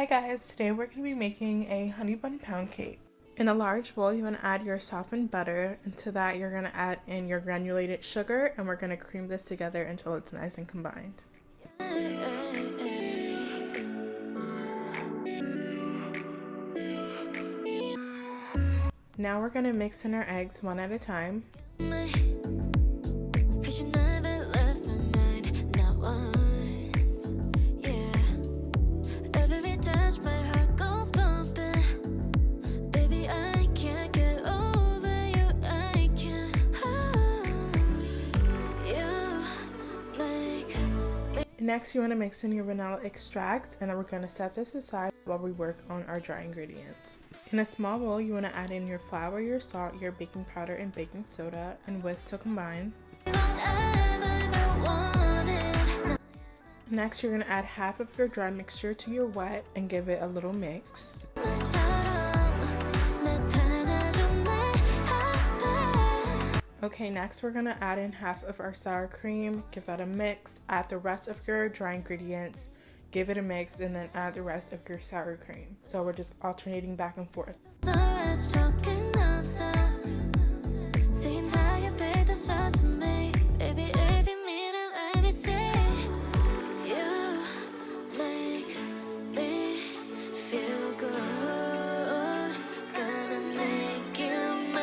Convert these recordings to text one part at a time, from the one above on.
Hi guys, today we're going to be making a honey bun pound cake. In a large bowl, you want to add your softened butter. Into that, you're going to add in your granulated sugar, and we're going to cream this together until it's nice and combined. Now we're going to mix in our eggs one at a time. Next, you want to mix in your vanilla extract, and then we're going to set this aside while we work on our dry ingredients. In a small bowl, you want to add in your flour, your salt, your baking powder, and baking soda, and whisk to combine. Next, you're going to add half of your dry mixture to your wet and give it a little mix. Okay, next we're going to add in half of our sour cream, give that a mix, add the rest of your dry ingredients, give it a mix, and then add the rest of your sour cream. So we're just alternating back and forth.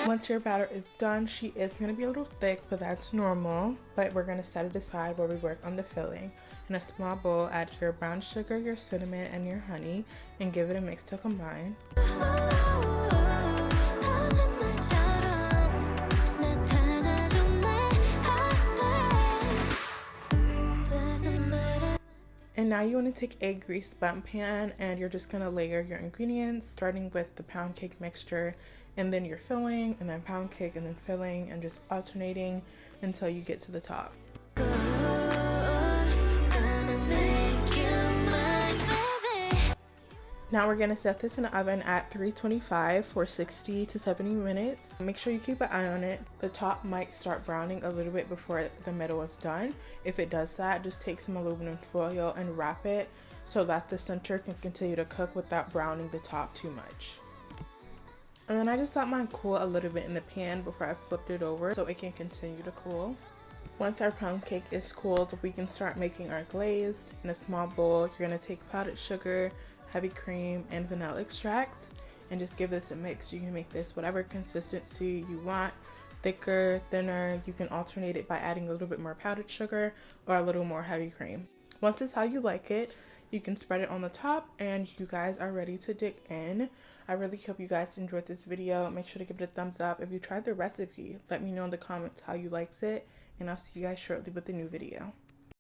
Once your batter is done, she is going to be a little thick, but that's normal. But we're going to set it aside while we work on the filling. In a small bowl, add your brown sugar, your cinnamon, and your honey, and give it a mix to combine. And now you want to take a greased bundt pan, and you're just going to layer your ingredients, starting with the pound cake mixture, and then your filling, and then pound cake, and then filling, and just alternating until you get to the top. Now we're going to set this in the oven at 325 for 60 to 70 minutes. Make sure you keep an eye on it. The top might start browning a little bit before the middle is done. If it does that, just take some aluminum foil and wrap it so that the center can continue to cook without browning the top too much. And then I just let mine cool a little bit in the pan before I flipped it over so it can continue to cool. Once our pound cake is cooled, we can start making our glaze. In a small bowl, you're going to take powdered sugar, heavy cream, and vanilla extracts, and just give this a mix. You can make this whatever consistency you want, thicker, thinner. You can alternate it by adding a little bit more powdered sugar or a little more heavy cream. Once it's how you like it, you can spread it on the top, and you guys are ready to dig in. I really hope you guys enjoyed this video. Make sure to give it a thumbs up. If you tried the recipe, let me know in the comments how you liked it, and I'll see you guys shortly with a new video.